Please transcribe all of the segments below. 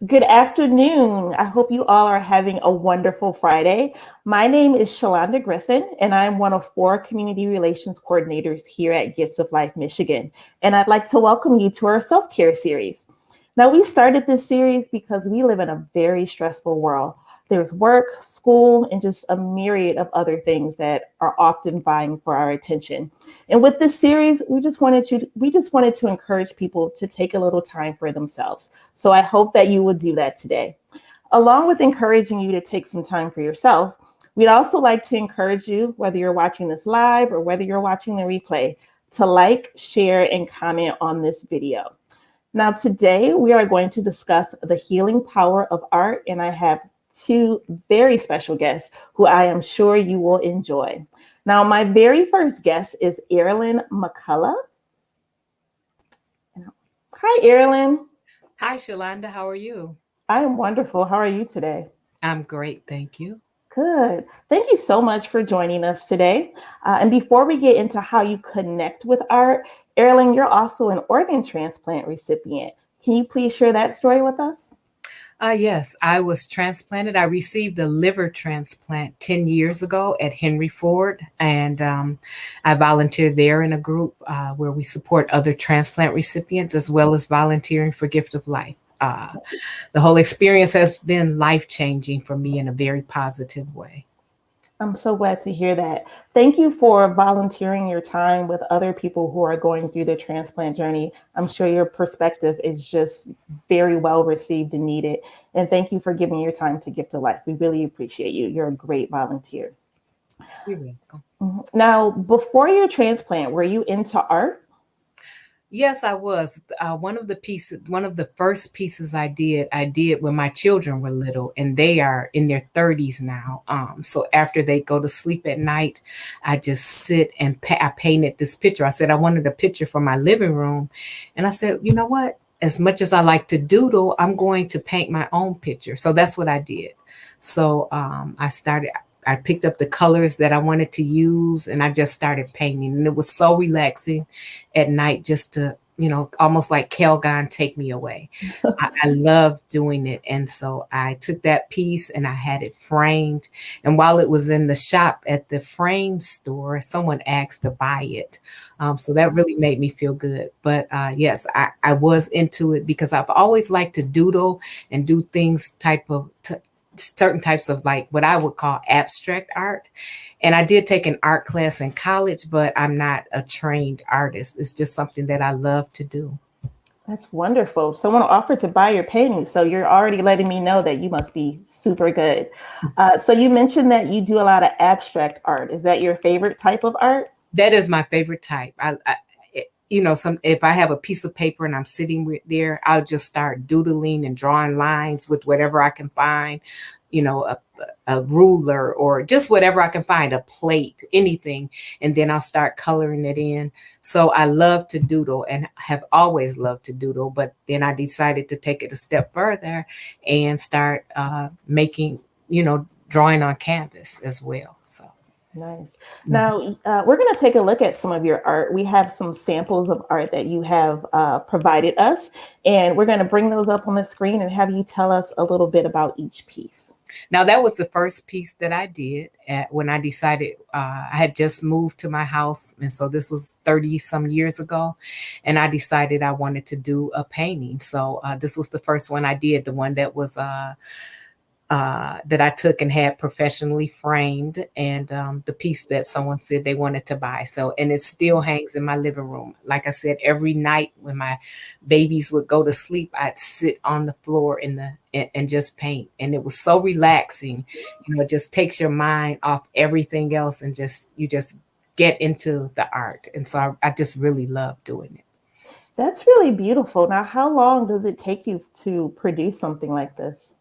Good afternoon. I hope you all are having a wonderful Friday. My name is Shalonda Griffin, and I'm one of four community relations coordinators here at Gifts of Life, Michigan. And I'd like to welcome you to our self care series. Now, we started this series because we live in a very stressful world. There's work, school, and just a myriad of other things that are often vying for our attention. And with this series, we just wanted to encourage people to take a little time for themselves. So I hope that you will do that today. Along with encouraging you to take some time for yourself, we'd also like to encourage you, whether you're watching this live or whether you're watching the replay, to like, share, and comment on this video. Now, today we are going to discuss the healing power of art, and I have two very special guests who I am sure you will enjoy. Now, my very first guest is Aarolyn Mccullough. Hi, Aarolyn. Hi, Shalonda. How are you? I am wonderful. How are you today? I'm great, thank you. Good. Thank you so much for joining us today. And before we get into how you connect with art, Aarolyn, you're also an organ transplant recipient. Can you please share that story with us? Yes, I was transplanted. I received a liver transplant 10 years ago at Henry Ford, and I volunteer there in a group where we support other transplant recipients as well as volunteering for Gift of Life. The whole experience has been life changing for me in a very positive way. I'm so glad to hear that. Thank you for volunteering your time with other people who are going through the transplant journey. I'm sure your perspective is just very well received and needed. And thank you for giving your time to Gift to Life. We really appreciate you. You're a great volunteer. You're welcome. Now, before your transplant, were you into art? Yes, I was. One of the first pieces I did when my children were little, and they are in their 30s now. So after they go to sleep at night, I just sit and I painted this picture. I said I wanted a picture for my living room, and I said, you know what? As much as I like to doodle, I'm going to paint my own picture. So that's what I did. So I picked up the colors that I wanted to use and I just started painting. And it was so relaxing at night just to, almost like Calgon take me away. I love doing it. And so I took that piece and I had it framed. And while it was in the shop at the frame store, someone asked to buy it. So that really made me feel good. But yes, I was into it because I've always liked to doodle and do things certain types of like what I would call abstract art. And I did take an art class in college, but I'm not a trained artist. It's just something that I love to do. That's wonderful. Someone offered to buy your painting, so you're already letting me know that you must be super good. So you mentioned that you do a lot of abstract art. Is that your favorite type of art? That is my favorite type. Some if I have a piece of paper and I'm sitting there, I'll just start doodling and drawing lines with whatever I can find, you know, a, a ruler or just whatever I can find, a plate, anything, and then I'll start coloring it in. So I love to doodle and have always loved to doodle, but then I decided to take it a step further and start making, drawing on canvas as well. So. Nice. Now, we're going to take a look at some of your art. We have some samples of art that you have provided us, and we're going to bring those up on the screen and have you tell us a little bit about each piece. Now, that was the first piece that I did when I decided I had just moved to my house. And so this was 30 some years ago. And I decided I wanted to do a painting. So this was the first one I did, the one that was that I took and had professionally framed, and the piece that someone said they wanted to buy. So, and it still hangs in my living room. Like I said, every night when my babies would go to sleep, I'd sit on the floor and just paint, and it was so relaxing. It just takes your mind off everything else, and you just get into the art. And so I just really love doing it. That's really beautiful. Now, how long does it take you to produce something like this?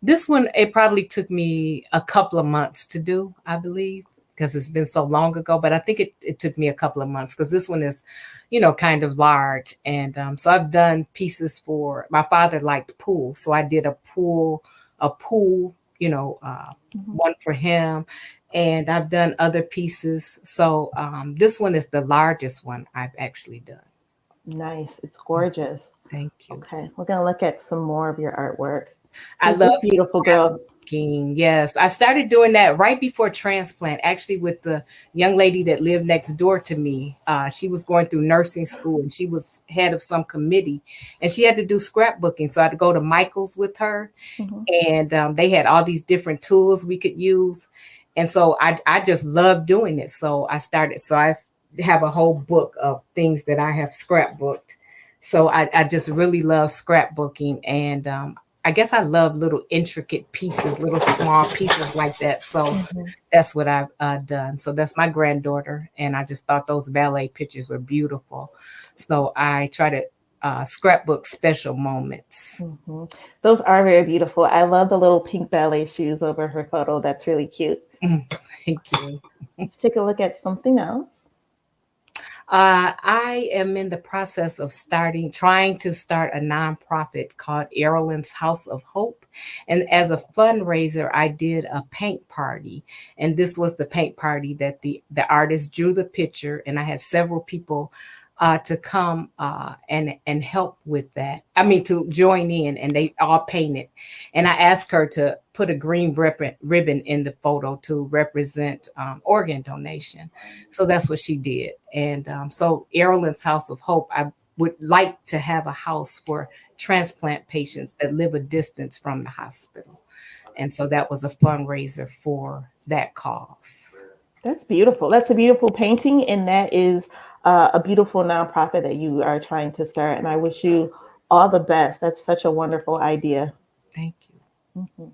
This one, it probably took me a couple of months to do, I believe, because it's been so long ago. But I think it took me a couple of months because this one is, kind of large. And so I've done pieces for my father liked pool. So I did a pool, one for him. And I've done other pieces. So this one is the largest one I've actually done. Nice. It's gorgeous. Thank you. Okay, we're gonna look at some more of your artwork. I You're love so beautiful, girl. scrapbooking. Yes, I started doing that right before transplant, actually, with the young lady that lived next door to me. She was going through nursing school and she was head of some committee and she had to do scrapbooking. So I had to go to Michael's with her Mhm. and they had all these different tools we could use. And so I just loved doing it. So I started, so I have a whole book of things that I have scrapbooked. So I just really love scrapbooking. And I guess I love little intricate pieces, little small pieces like that. So Mhm. that's what I've done. So that's my granddaughter. And I just thought those ballet pictures were beautiful. So I try to scrapbook special moments. Mhm. Those are very beautiful. I love the little pink ballet shoes over her photo. That's really cute. Mm, thank you. Let's take a look at something else. I am in the process of trying to start a nonprofit called Aarolyn's House of Hope. And as a fundraiser, I did a paint party. And this was the paint party that the artist drew the picture, and I had several people to come and help with that. I mean, to join in, and they all painted. And I asked her to put a green ribbon in the photo to represent organ donation. So that's what she did. And so Aarolyn's House of Hope, I would like to have a house for transplant patients that live a distance from the hospital. And so that was a fundraiser for that cause. That's beautiful. That's a beautiful painting, and that is a beautiful nonprofit that you are trying to start. And I wish you all the best. That's such a wonderful idea. Thank you. Mhm.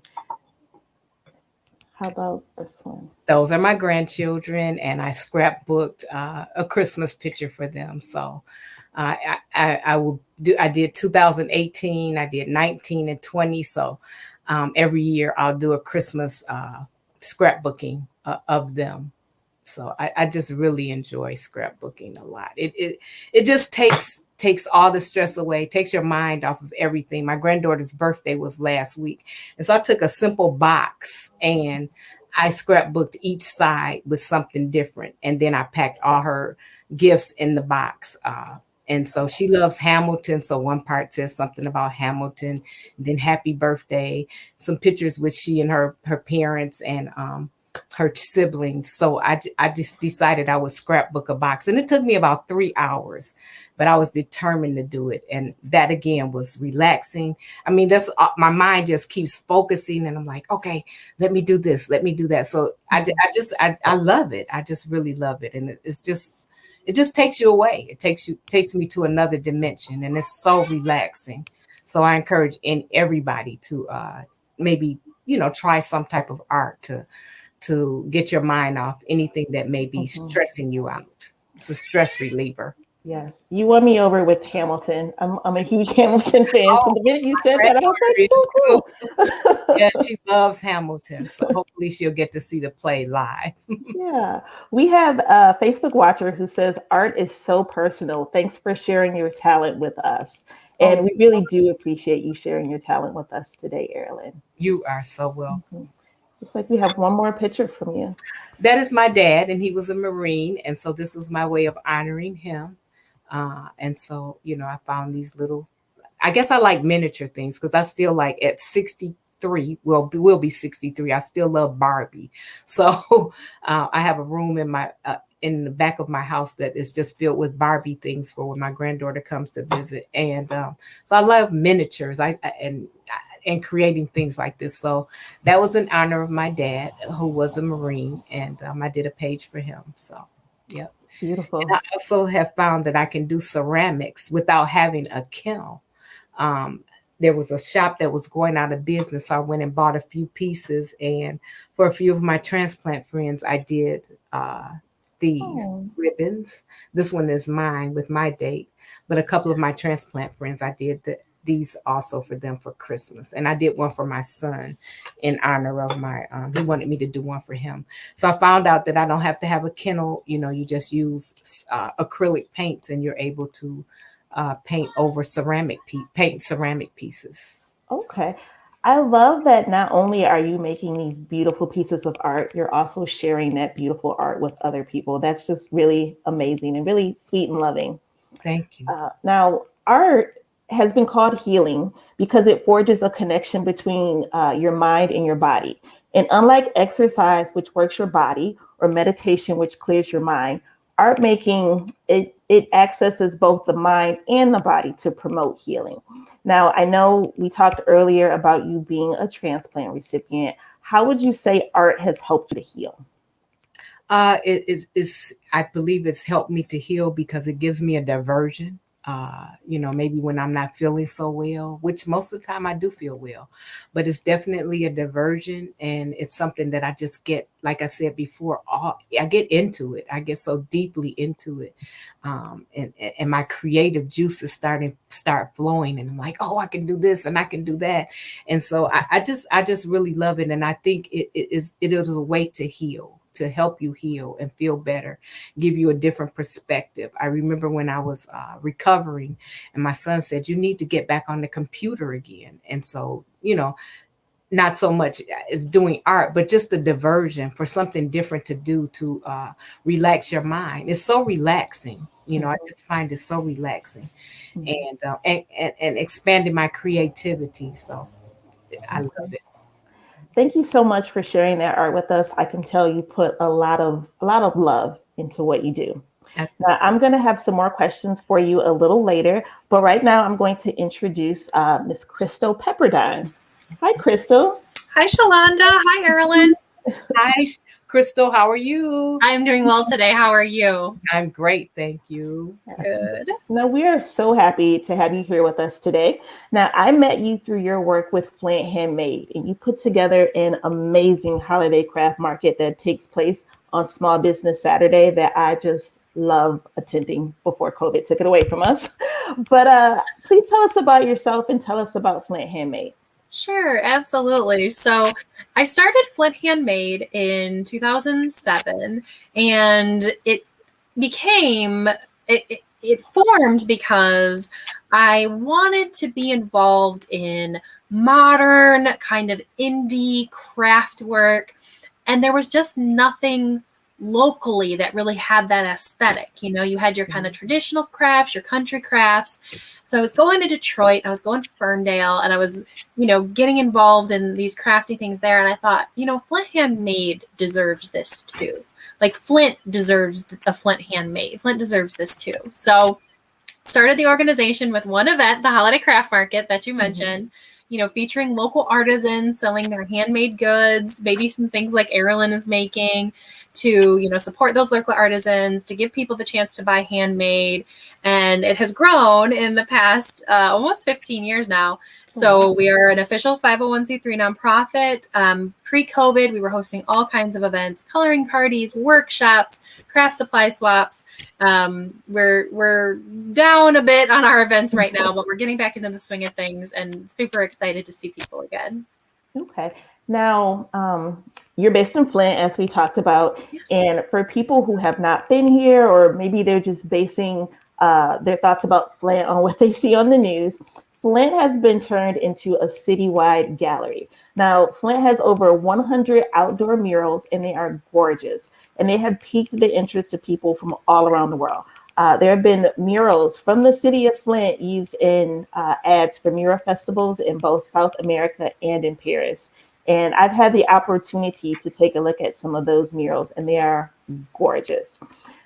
How about this one? Those are my grandchildren, and I scrapbooked a Christmas picture for them. So I will do. I did 2018, I did 19 and 20. So every year I'll do a Christmas scrapbooking of them. So I just really enjoy scrapbooking a lot. It just takes all the stress away, takes your mind off of everything. My granddaughter's birthday was last week, and so I took a simple box and I scrapbooked each side with something different, and then I packed all her gifts in the box. And so she loves Hamilton. So one part says something about Hamilton, then happy birthday, some pictures with she and her parents and her siblings. So I just decided I would scrapbook a box. And it took me about 3 hours, but I was determined to do it. And that again was relaxing. I mean, that's my mind just keeps focusing and I'm like, okay, let me do this, let me do that. So I love it. I just really love it. And it just takes you away. Takes me to another dimension and it's so relaxing. So I encourage everybody to maybe, try some type of art to get your mind off anything that may be Mhm. stressing you out. It's a stress reliever. Yes, you won me over with Hamilton. I'm a huge Hamilton fan. So Oh, the minute you said my that, I was granddaughter is too. like, so cool. Yeah, she loves Hamilton. So hopefully she'll get to see the play live. Yeah, we have a Facebook watcher who says art is so personal. Thanks for sharing your talent with us. Oh, And we really do appreciate you sharing your talent with us today, Aarolyn. you are so welcome. Mhm. Looks like we have one more picture from you. That is my dad, and he was a Marine. And so this was my way of honoring him. And so, I found these little, I guess I like miniature things because I still like at 63, well, will be 63. I still love Barbie. So I have a room in the back of my house that is just filled with Barbie things for when my granddaughter comes to visit. And so I love miniatures and creating things like this. So that was in honor of my dad, who was a Marine, and I did a page for him. So, yep. And I Beautiful. also have found that I can do ceramics without having a kiln. Um, there was a shop that was going out of business. So I went and bought a few pieces. And for a few of my transplant friends, I did these Oh, ribbons. This one is mine with my date. But a couple of my transplant friends, I did these also for them for Christmas. And I did one for my son in honor of he wanted me to do one for him. So I found out that I don't have to have a kennel. You just use acrylic paints and you're able to paint over paint ceramic pieces. okay. I love that not only are you making these beautiful pieces of art, you're also sharing that beautiful art with other people. That's just really amazing and really sweet and loving. Thank you. Now, art has been called healing because it forges a connection between your mind and your body. And unlike exercise, which works your body, or meditation, which clears your mind, art making it accesses both the mind and the body to promote healing. Now, I know we talked earlier about you being a transplant recipient. How would you say art has helped you to heal? It is I believe it's helped me to heal because it gives me a diversion. Maybe when I'm not feeling so well, which most of the time I do feel well, but it's definitely a diversion, and it's something that I just get, like I said before, I get into it. I get so deeply into it, and my creative juices start flowing, and I'm like, oh, I can do this and I can do that, and so I just really love it, and I think it is a way to heal, to help you heal and feel better, give you a different perspective. I remember when I was recovering, and my son said, you need to get back on the computer again. And so, not so much as doing art, but just a diversion for something different to do to relax your mind. It's so relaxing. I just find it so relaxing, Mhm. and expanding my creativity. So I love it. Thank you so much for sharing that art with us. I can tell you put a lot of love into what you do. I, Now, I'm going to have some more questions for you a little later, but right now I'm going to introduce Miss Crystal Pepperdine. Hi, Crystal. Hi, Shalonda. Hi, Aarolyn. Hi, Crystal. How are you? I'm doing well today. How are you? I'm great, thank you. Good. Now, we are so happy to have you here with us today. Now, I met you through your work with Flint Handmade, and you put together an amazing holiday craft market that takes place on Small Business Saturday that I just love attending before COVID took it away from us. But please tell us about yourself and tell us about Flint Handmade. Sure, absolutely. So I started Flint Handmade in 2007, and it formed because I wanted to be involved in modern kind of indie craft work, and there was just nothing locally that really had that aesthetic. You had your kind of traditional crafts, your country crafts. So I was going to Detroit, I was going to Ferndale, and I was, getting involved in these crafty things there. And I thought, Flint Handmade deserves this too. Like Flint deserves a Flint Handmade. Flint deserves this too. So started the organization with one event, the Holiday Craft Market that you mentioned, featuring local artisans selling their handmade goods, maybe some things like Aarolyn is making, to, support those local artisans, to give people the chance to buy handmade. And it has grown in the past almost 15 years now. So we are an official 501c3 nonprofit. Pre-COVID, we were hosting all kinds of events, coloring parties, workshops, craft supply swaps. We're down a bit on our events right now, but we're getting back into the swing of things and super excited to see people again. Okay. Now, you're based in Flint, as we talked about. Yes. And for people who have not been here, or maybe they're just basing their thoughts about Flint on what they see on the news, Flint has been turned into a citywide gallery. Now, Flint has over 100 outdoor murals, and they are gorgeous. And they have piqued the interest of people from all around the world. There have been murals from the city of Flint used in ads for mural festivals in both South America and in Paris. And I've had the opportunity to take a look at some of those murals, and they are gorgeous.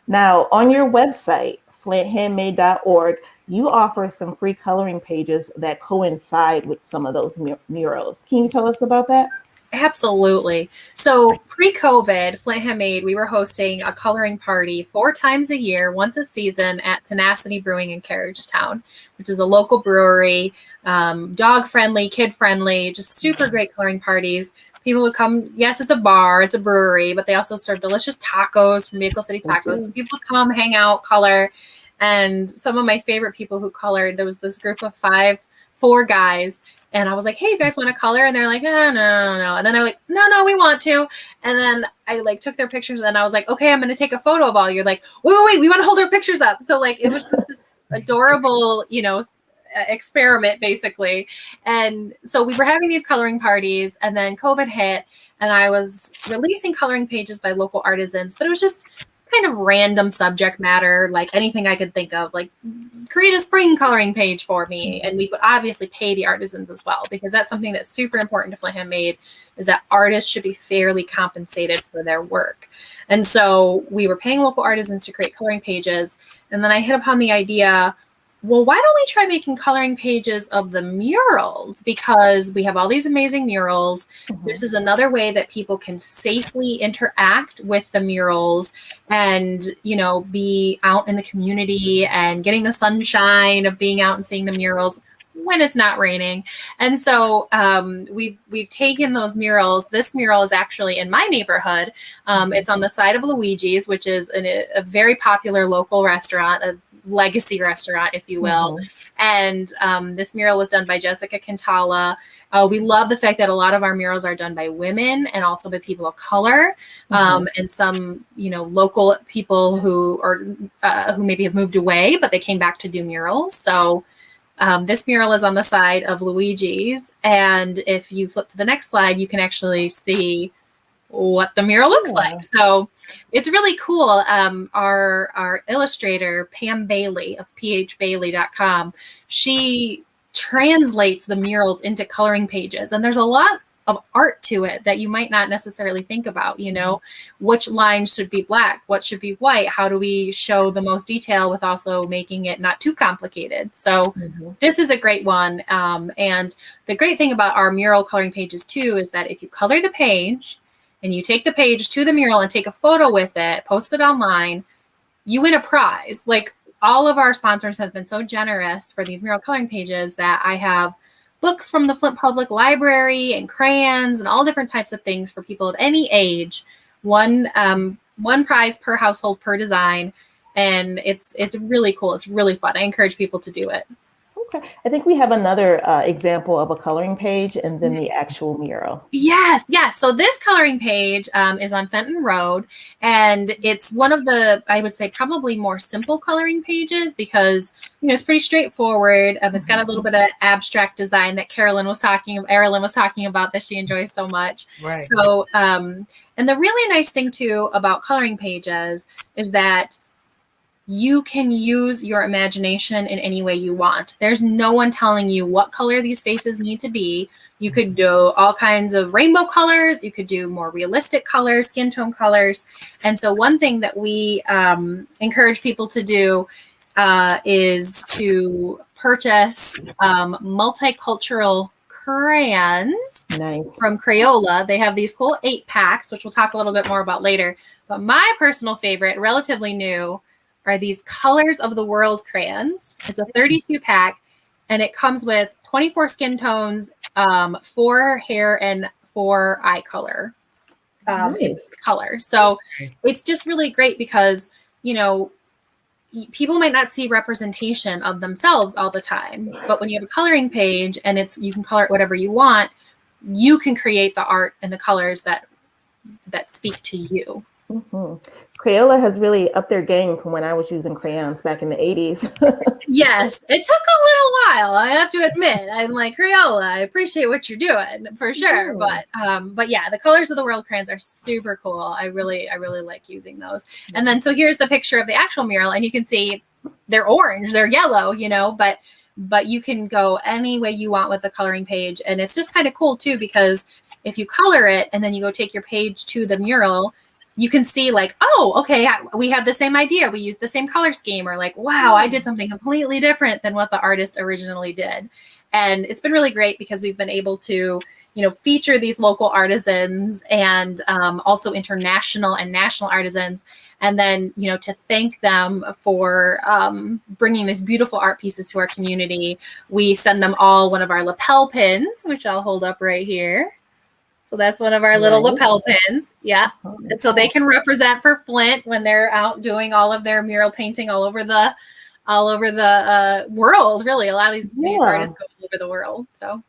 Now, on your website, flinthandmade.org, you offer some free coloring pages that coincide with some of those murals. Can you tell us about that? Absolutely. So pre-COVID, Flint Handmade, we were hosting a coloring party 4 times a year, once a season, at Tenacity Brewing in Carriagetown, which is a local brewery, dog-friendly, kid-friendly, just super great coloring parties. People would come. Yes, it's a bar, it's a brewery, but they also serve delicious tacos from Vehicle City Tacos. So people come, hang out, color. And some of my favorite people who colored, there was this group of 4 guys. And I was like, hey, you guys want to color? And they're like, oh, no. And then they're like, no, we want to. And then I took their pictures, and I was like, okay, I'm going to take a photo of all. You're like, wait, we want to hold our pictures up. So it was just this adorable, experiment basically. And so we were having these coloring parties, and then COVID hit, and I was releasing coloring pages by local artisans, but it was just kind of random subject matter, like anything I could think of, like create a spring coloring page for me. And we would obviously pay the artisans as well, because that's something that's super important to Flint Handmade, is that artists should be fairly compensated for their work. And so we were paying local artisans to create coloring pages. And then I hit upon the idea, well, why don't we try making coloring pages of the murals? Because we have all these amazing murals. This is another way that people can safely interact with the murals and, you know, be out in the community and getting the sunshine of being out and seeing the murals when it's not raining. And so we've taken those murals. This mural is actually in my neighborhood. It's on the side of Luigi's, which is a very popular local restaurant, a legacy restaurant, if you will. And this mural was done by Jessica Cantala. We love the fact that a lot of our murals are done by women and also by people of color, and some, you know, local people who maybe have moved away, but they came back to do murals. So this mural is on the side of Luigi's, and if you flip to the next slide, you can actually see what the mural looks like. So it's really cool. Our illustrator, Pam Bailey of phbailey.com, she translates the murals into coloring pages. And there's a lot of art to it that you might not necessarily think about, you know, which lines should be black, what should be white, how do we show the most detail with also making it not too complicated. So this is a great one. And the great thing about our mural coloring pages too, is that if you color the page, and you take the page to the mural and take a photo with it, post it online, you win a prize. Like, all of our sponsors have been so generous for these mural coloring pages that I have books from the Flint Public Library and crayons and all different types of things for people of any age. One prize per household per design. And it's really cool. It's really fun. I encourage people to do it. Okay. I think we have another example of a coloring page and then the actual mural. Yes. So this coloring page is on Fenton Road, and it's one of the, I would say, probably more simple coloring pages because, you know, it's pretty straightforward. It's got a little bit of abstract design that Aarolyn was talking about that she enjoys so much. Right. So, and the really nice thing too about coloring pages is that you can use your imagination in any way you want. There's no one telling you what color these faces need to be. You could do all kinds of rainbow colors. You could do more realistic colors, skin tone colors. And so one thing that we encourage people to do is to purchase multicultural crayons from Crayola. They have these cool 8-packs, which we'll talk a little bit more about later. But my personal favorite, relatively new, are these Colors of the World crayons. It's a 32-pack, and it comes with 24 skin tones, 4 hair and 4 eye color. Color. So it's just really great because, you know, people might not see representation of themselves all the time, but when you have a coloring page and you can color it whatever you want, you can create the art and the colors that speak to you. Crayola has really upped their game from when I was using crayons back in the 80s. Yes, it took a little while, I have to admit. I'm like, Crayola, I appreciate what you're doing for sure. But yeah, the Colors of the World crayons are super cool. I really like using those. And then so here's the picture of the actual mural, and you can see they're orange, they're yellow, you know, but you can go any way you want with the coloring page. And it's just kind of cool too, because if you color it and then you go take your page to the mural, you can see like, oh, okay, we had the same idea. We used the same color scheme, or like, wow, I did something completely different than what the artist originally did. And it's been really great because we've been able to, you know, feature these local artisans and also international and national artisans. And then, you know, to thank them for bringing these beautiful art pieces to our community, we send them all one of our lapel pins, which I'll hold up right here. So that's one of our little lapel pins. Yeah. And so they can represent for Flint when they're out doing all of their mural painting all over the world, really. A lot of these artists go all over the world. So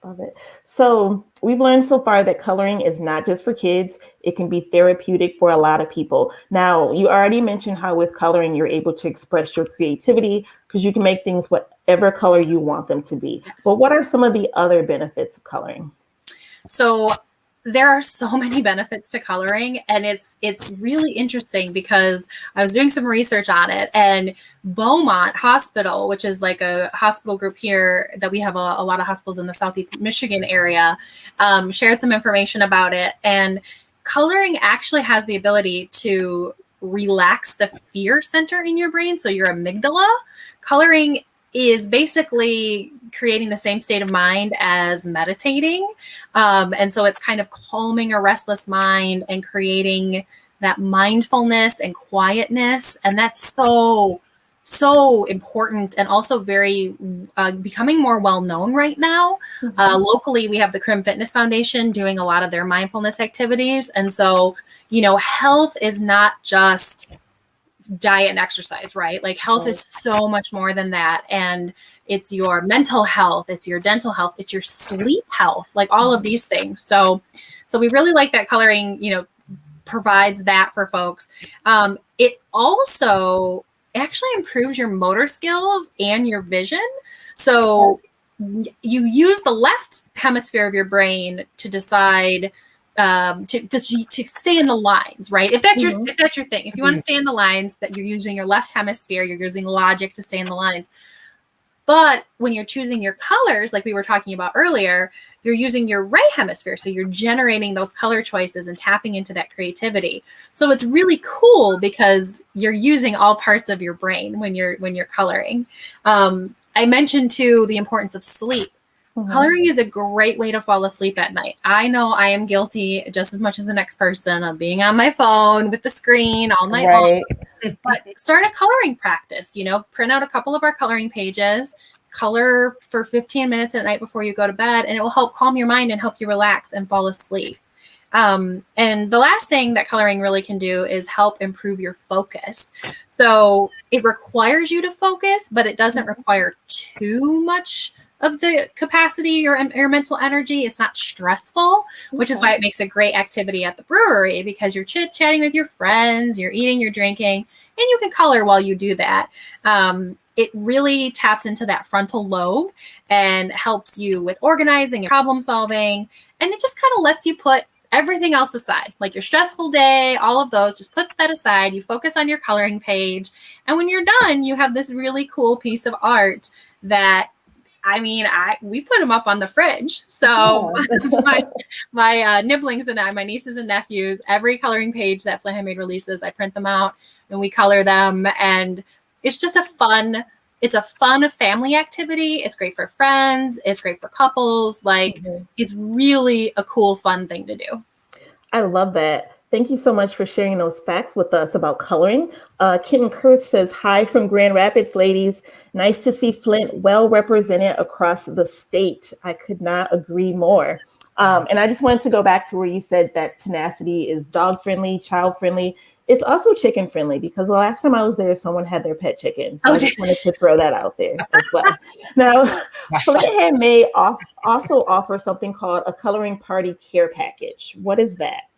love it. So we've learned so far that coloring is not just for kids. It can be therapeutic for a lot of people. Now, you already mentioned how with coloring, you're able to express your creativity because you can make things whatever color you want them to be. But what are some of the other benefits of coloring? So There are so many benefits to coloring, and it's really interesting because I was doing some research on it, and Beaumont Hospital, which is like a hospital group here that we have a lot of hospitals in the Southeast Michigan area, shared some information about it. And coloring actually has the ability to relax the fear center in your brain, so your amygdala. Coloring is basically creating the same state of mind as meditating. And so it's kind of calming a restless mind and creating that mindfulness and quietness. And that's so, so important, and also very becoming more well known right now. Locally, we have the Crim Fitness Foundation doing a lot of their mindfulness activities. And so, health is not just diet and exercise, right? Like health is so much more than that. And it's your mental health, it's your dental health, it's your sleep health, like all of these things. So we really like that coloring, provides that for folks. It also actually improves your motor skills and your vision. So you use the left hemisphere of your brain to decide to stay in the lines, right? If that's your thing, if you want to stay in the lines, that you're using your left hemisphere, you're using logic to stay in the lines. But when you're choosing your colors, like we were talking about earlier, you're using your right hemisphere. So you're generating those color choices and tapping into that creativity. So it's really cool because you're using all parts of your brain when you're coloring. I mentioned too the importance of sleep. Coloring is a great way to fall asleep at night. I know I am guilty just as much as the next person of being on my phone with the screen all night long. But start a coloring practice, print out a couple of our coloring pages, color for 15 minutes at night before you go to bed, and it will help calm your mind and help you relax and fall asleep. And the last thing that coloring really can do is help improve your focus. So it requires you to focus, but it doesn't require too much of the capacity or your mental energy. It's not stressful, which is why it makes a great activity at the brewery, because you're chit-chatting with your friends, you're eating, you're drinking, and you can color while you do that. It really taps into that frontal lobe and helps you with organizing and problem solving. And it just kind of lets you put everything else aside, like your stressful day, all of those, just puts that aside. You focus on your coloring page. And when you're done, you have this really cool piece of art that, we put them up on the fridge. So my nibblings and I, my nieces and nephews, every coloring page that Flint Handmade releases, I print them out and we color them. And it's just a fun family activity. It's great for friends. It's great for couples. It's really a cool, fun thing to do. I love that. Thank you so much for sharing those facts with us about coloring. Kitten Kurth says, hi from Grand Rapids, ladies. Nice to see Flint well represented across the state. I could not agree more. And I just wanted to go back to where you said that Tenacity is dog friendly, child friendly. It's also chicken friendly, because the last time I was there, someone had their pet chicken. So I just wanted to throw that out there as well. Now, Flint Handmade also offers something called a coloring party care package. What is that?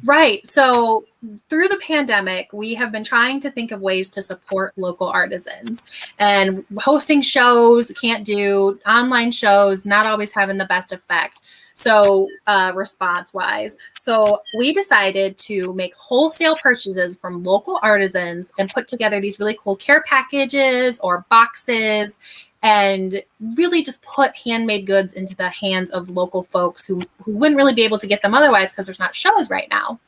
Right. So through the pandemic, we have been trying to think of ways to support local artisans, and hosting shows, can't do online shows, not always having the best effect. So response wise, so we decided to make wholesale purchases from local artisans and put together these really cool care packages or boxes, and really just put handmade goods into the hands of local folks who wouldn't really be able to get them otherwise because there's not shows right now.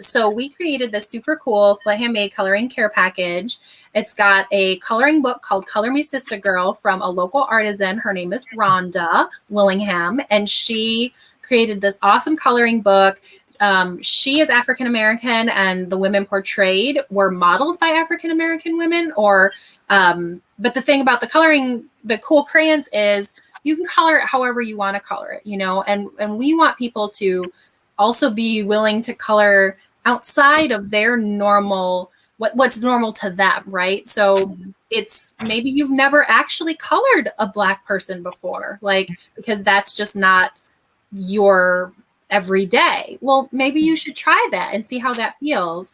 So we created this super cool Flint Handmade coloring care package. It's got a coloring book called Color Me Sister Girl from a local artisan. Her name is Rhonda Willingham, and she created this awesome coloring book. She is African American, and the women portrayed were modeled by African American women. But the thing about the coloring, the cool crayons, is you can color it however you want to color it, and we want people to also be willing to color outside of their normal, what's normal to them, right? So it's maybe you've never actually colored a Black person before, because that's just not your every day. Well, maybe you should try that and see how that feels.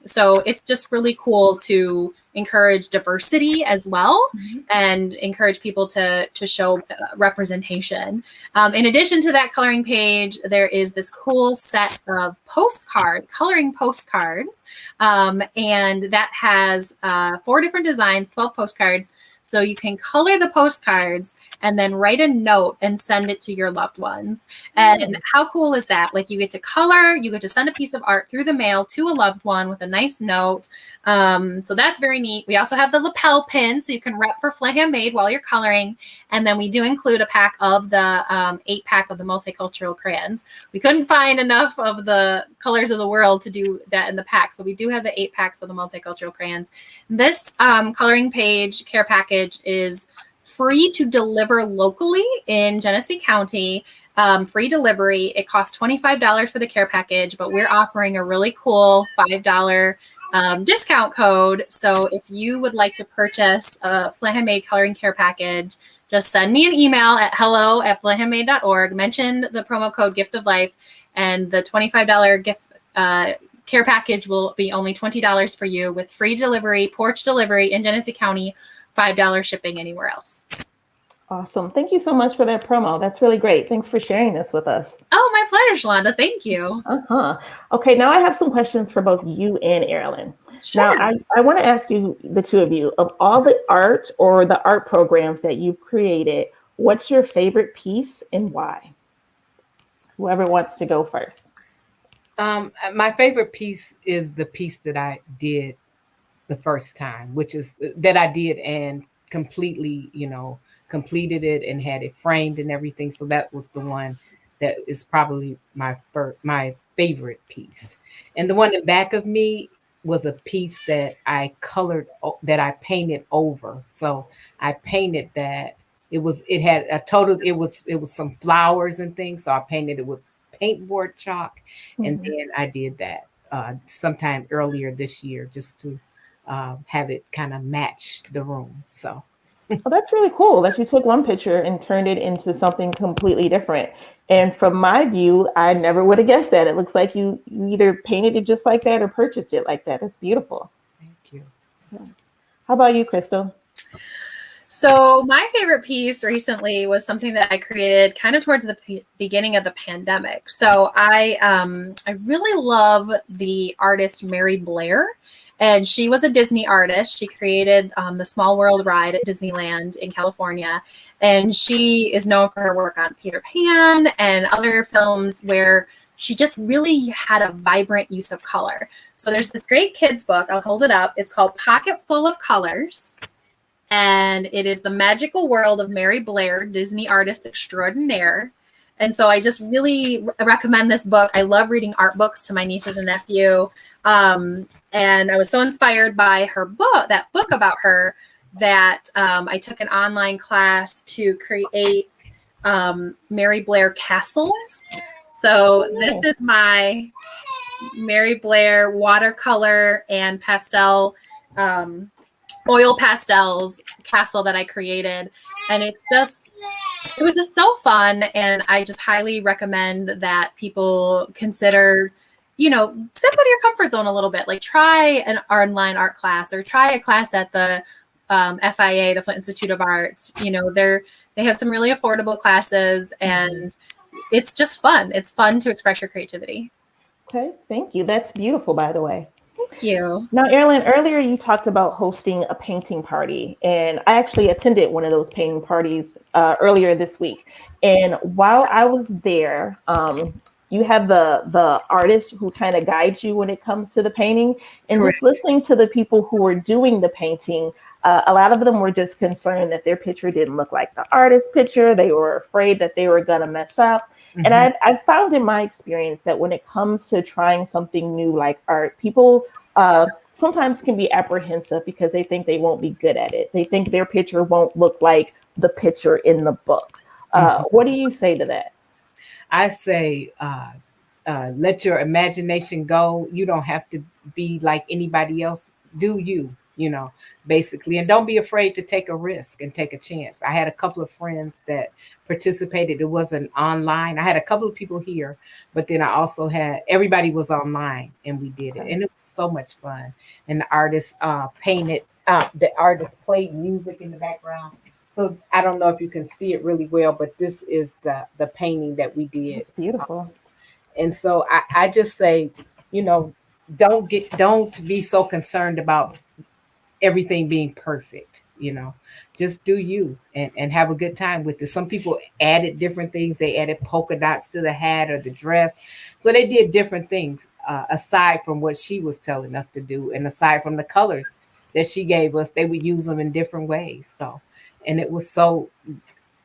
So it's just really cool to encourage diversity as well, and encourage people to show representation. In addition to that coloring page, there is this cool set of coloring postcards, and that has 4 different designs, 12 postcards. So you can color the postcards and then write a note and send it to your loved ones. And how cool is that? Like, you get to color, you get to send a piece of art through the mail to a loved one with a nice note. So that's very neat. We also have the lapel pin, so you can rep for Flint Handmade while you're coloring. And then we do include a pack of the 8-pack of the multicultural crayons. We couldn't find enough of the colors of the world to do that in the pack. So we do have the 8 packs of the multicultural crayons. This coloring page care package is free to deliver locally in Genesee County. Free delivery. It costs $25 for the care package, but we're offering a really cool $5 discount code. So if you would like to purchase a Flint Handmade coloring care package, just send me an email at hello@flinthandmade.org. Mention the promo code Gift of Life, and the $25 gift care package will be only $20 for you, with free delivery, porch delivery in Genesee County, $5 shipping anywhere else. Awesome. Thank you so much for that promo. That's really great. Thanks for sharing this with us. Oh, my pleasure, Shalonda. Thank you. Okay, now I have some questions for both you and Aarolyn. Sure. Now, I want to ask you, the two of you, of all the art or the art programs that you've created, what's your favorite piece and why? Whoever wants to go first. My favorite piece is the piece that I did the first time, which is that I did and completely, completed it and had it framed and everything. So that was the one that is probably my favorite piece. And the one in back of me was a piece that I colored, that I painted over. So I painted that. It was some flowers and things. So I painted it with paintboard chalk. And then I did that sometime earlier this year, just to have it kind of match the room. So. Well, that's really cool that you took one picture and turned it into something completely different. And from my view, I never would have guessed that. It looks like you either painted it just like that or purchased it like that. That's beautiful. Thank you. Yeah. How about you, Crystal? So my favorite piece recently was something that I created kind of towards the beginning of the pandemic. So I really love the artist Mary Blair. And she was a Disney artist. She created the Small World ride at Disneyland in California. And she is known for her work on Peter Pan and other films where she just really had a vibrant use of color. So there's this great kids book. I'll hold it up. It's called Pocket Full of Colors. And it is the magical world of Mary Blair, Disney artist extraordinaire. And so I just really recommend this book. I love reading art books to my nieces and nephew. And I was so inspired by her book, that book about her, that I took an online class to create Mary Blair castles. So this is my Mary Blair watercolor and pastel, oil pastels castle that I created. And it was just so fun. And I just highly recommend that people consider, step out of your comfort zone a little bit. Like, try an online art class, or try a class at the FIA, the Flint Institute of Arts. They have some really affordable classes, and it's just fun. It's fun to express your creativity. Okay, thank you. That's beautiful, by the way. Thank you. Now, Aarolyn, earlier you talked about hosting a painting party, and I actually attended one of those painting parties earlier this week. And while I was there, you have the artist who kind of guides you when it comes to the painting. And just listening to the people who were doing the painting, a lot of them were just concerned that their picture didn't look like the artist's picture. They were afraid that they were going to mess up. Mm-hmm. And I found in my experience that when it comes to trying something new like art, people sometimes can be apprehensive because they think they won't be good at it. They think their picture won't look like the picture in the book. What do you say to that? I say, let your imagination go. You don't have to be like anybody else. Do you, basically. And don't be afraid to take a risk and take a chance. I had a couple of friends that participated. It wasn't online. I had a couple of people here, but then I also everybody was online, and we did it. And it was so much fun. And the artist painted the artist played music in the background. So I don't know if you can see it really well, but this is the painting that we did. It's beautiful. And so I just say, you know, don't be so concerned about everything being perfect, you know. Just do you and have a good time with it. Some people added different things. They added polka dots to the hat or the dress. So they did different things aside from what she was telling us to do, and aside from the colors that she gave us, they would use them in different ways. So, and it was so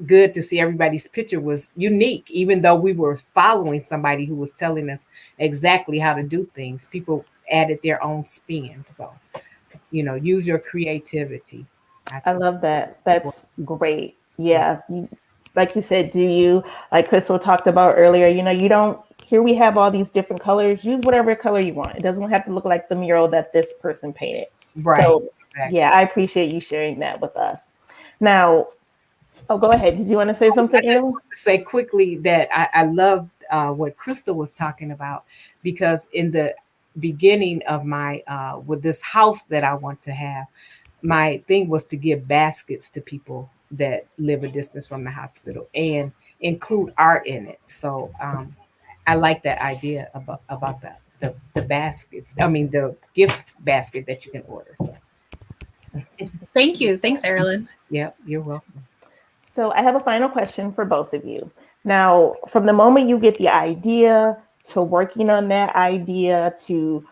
good to see everybody's picture was unique, even though we were following somebody who was telling us exactly how to do things. People added their own spin. So, you know, use your creativity. I I think. love that. That's great. Yeah. Like you said, do you, like Crystal talked about earlier, you know, you don't, here we have all these different colors. Use whatever color you want. It doesn't have to look like the mural that this person painted. Right. So, Exactly. yeah, I appreciate you sharing that with us. Now, oh, go ahead. Did you want to say something, I just Aarolyn? want to say quickly that I loved what Crystal was talking about, because in the beginning of my with this house that I want to have, my thing was to give baskets to people that live a distance from the hospital and include art in it. So I like that idea about the baskets. I mean, the gift basket that you can order. So Thank you. Thanks, Aarolyn. yeah, you're welcome. So I have a final question for both of you. Now, from the moment you get the idea to working on that idea to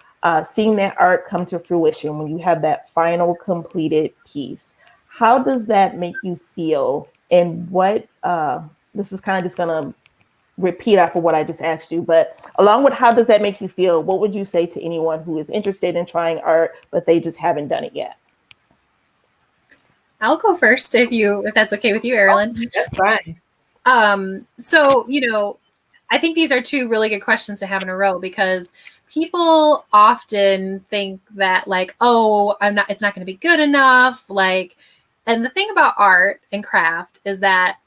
seeing that art come to fruition, when you have that final completed piece, how does that make you feel? And what, this is kind of just going to repeat after what I just asked you, but along with how does that make you feel, what would you say to anyone who is interested in trying art, but they just haven't done it yet? I'll go first if that's okay with you, Aarolyn. That's fine. So, I think these are two really good questions to have in a row, because people often think that, like, oh, it's not going to be good enough. Like, and the thing about art and craft is that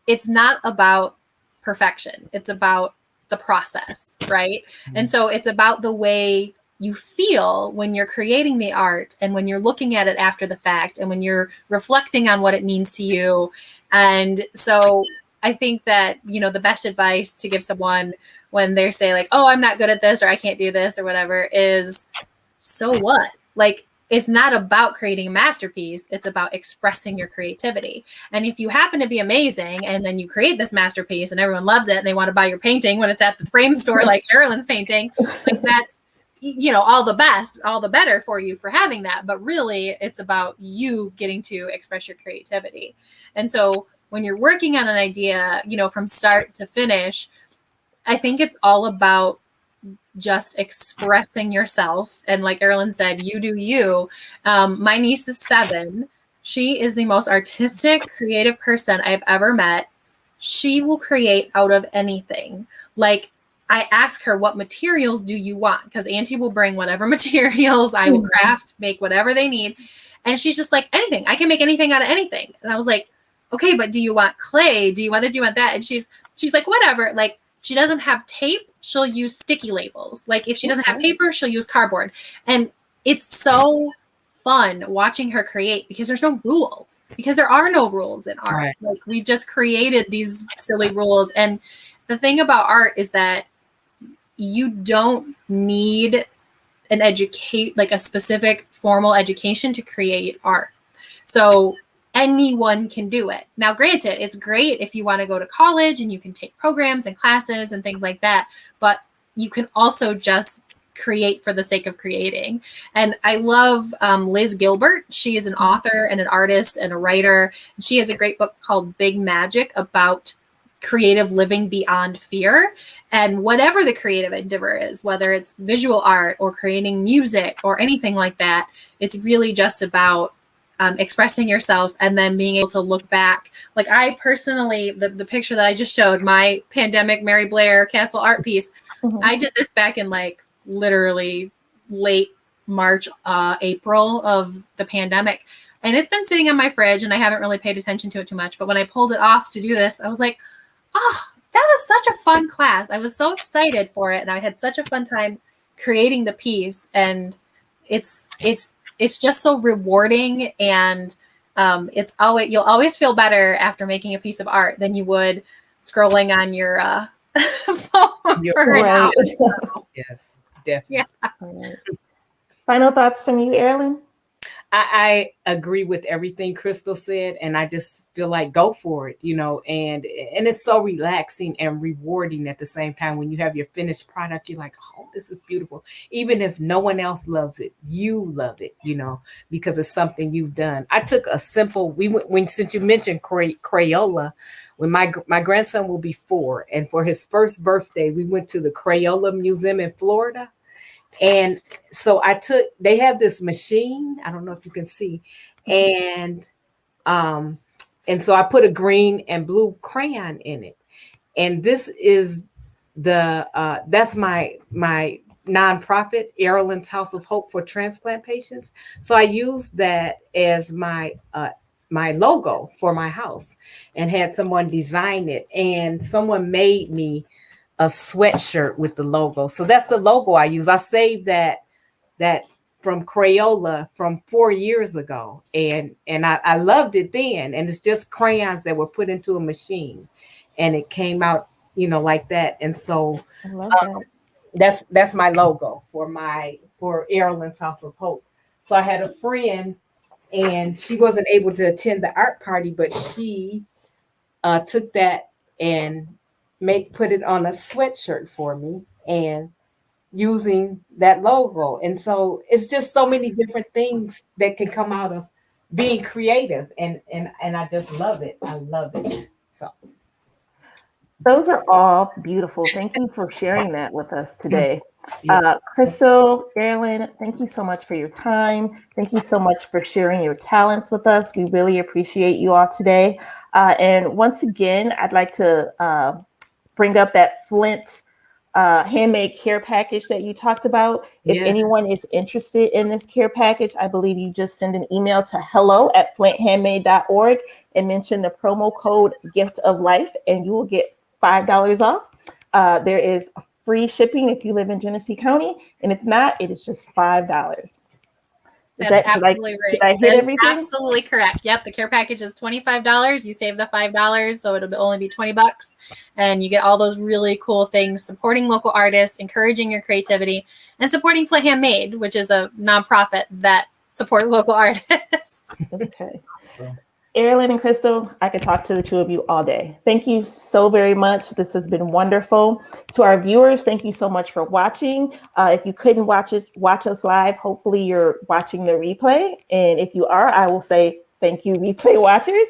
it's not about perfection. It's about the process, right? And so it's about the way you feel when you're creating the art, and when you're looking at it after the fact, and when you're reflecting on what it means to you. And so I think that, the best advice to give someone when they say, like, oh, I'm not good at this, or I can't do this, or whatever, is, so what? Like, it's not about creating a masterpiece. It's about expressing your creativity. And if you happen to be amazing and then you create this masterpiece and everyone loves it and they want to buy your painting when it's at the frame store, like Aarolyn's painting, like, that's, all the best, all the better for you for having that. But really, it's about you getting to express your creativity. And so when you're working on an idea, from start to finish, I think it's all about just expressing yourself. And like Aarolyn said, you do you. My niece is 7. She is the most artistic, creative person I've ever met. She will create out of anything. Like, I ask her, what materials do you want? Because Auntie will bring whatever materials. I will craft, make whatever they need. And she's just like, anything. I can make anything out of anything. And I was like, okay, but do you want clay? Do you want this? Do you want that? And she's like, whatever. Like, she doesn't have tape, she'll use sticky labels. Like, if she doesn't have paper, she'll use cardboard. And it's so fun watching her create, because there's no rules, because there are no rules in art. Right. Like, we've just created these silly rules. And the thing about art is that you don't need a specific formal education to create art. So anyone can do it. Now, granted, it's great if you want to go to college and you can take programs and classes and things like that, but you can also just create for the sake of creating. And I love Liz Gilbert. She is an author and an artist and a writer. She has a great book called Big Magic about creative living beyond fear. And whatever the creative endeavor is, whether it's visual art or creating music or anything like that, it's really just about expressing yourself and then being able to look back. Like, I personally, the picture that I just showed, my pandemic Mary Blair Castle art piece, I did this back in like literally late March, April of the pandemic. And it's been sitting on my fridge and I haven't really paid attention to it too much. But when I pulled it off to do this, I was like, oh, that was such a fun class. I was so excited for it. And I had such a fun time creating the piece. And it's it's just so rewarding, and you'll always feel better after making a piece of art than you would scrolling on your phone for an hour. Yes, definitely. Yeah. Right. Final thoughts from you, Aarolyn? I agree with everything Crystal said, and I just feel like go for it, and it's so relaxing and rewarding at the same time. When you have your finished product, you're like, oh, this is beautiful. Even if no one else loves it, you love it, because it's something you've done. I took a simple, since you mentioned Crayola, when my grandson will be 4, and for his first birthday, we went to the Crayola Museum in Florida. And so they have this machine, I don't know if you can see, and so I put a green and blue crayon in it. And this is that's my nonprofit, Aarolyn's House of Hope for transplant patients. So I used that as my logo for my house, and had someone design it, and someone made me a sweatshirt with the logo. So that's the logo I use. I saved that from Crayola from 4 years ago, and I loved it then. And it's just crayons that were put into a machine, and it came out, like that. And so I love that. that's my logo for Aarolyn's House of Hope. So I had a friend, and she wasn't able to attend the art party, but she took that and put it on a sweatshirt for me, and using that logo. And so it's just so many different things that can come out of being creative, and I just love it. I love it. So those are all beautiful. Thank you for sharing that with us today. Yeah. Crystal, Aarolyn, thank you so much for your time. Thank you so much for sharing your talents with us. We really appreciate you all today. And once again, I'd like to bring up that Flint handmade care package that you talked about. If anyone is interested in this care package, I believe you just send an email to hello@flinthandmade.org and mention the promo code Gift of Life, and you will get $5 off. There is free shipping if you live in Genesee County, and if not, it is just $5. That's absolutely right. Did I hit everything? Absolutely correct. Yep, the care package is $25. You save the $5, so it'll only be $20, and you get all those really cool things: supporting local artists, encouraging your creativity, and supporting Flint Handmade, which is a nonprofit that supports local artists. Okay. Aarolyn and Crystal, I could talk to the two of you all day. Thank you so very much. This has been wonderful. To our viewers, thank you so much for watching. If you couldn't watch us live, hopefully you're watching the replay. And if you are, I will say thank you, replay watchers.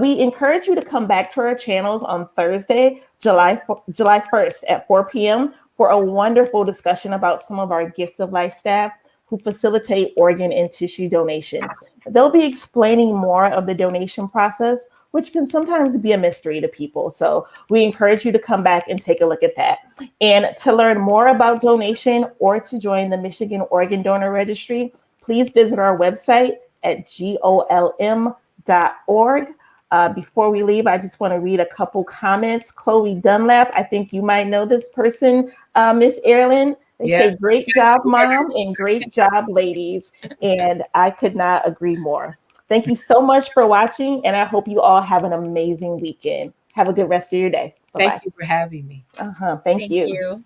We encourage you to come back to our channels on Thursday, July 1st at 4 p.m. for a wonderful discussion about some of our Gift of Life staff who facilitate organ and tissue donation. They'll be explaining more of the donation process, which can sometimes be a mystery to people. So we encourage you to come back and take a look at that. And to learn more about donation or to join the Michigan Organ Donor Registry, please visit our website at golm.org. Before we leave, I just want to read a couple comments. Chloe Dunlap, I think you might know this person, Miss Aarolyn. They say, great job, Mom, and great job, ladies. And I could not agree more. Thank you so much for watching, and I hope you all have an amazing weekend. Have a good rest of your day. Bye-bye. Thank you for having me. Thank you.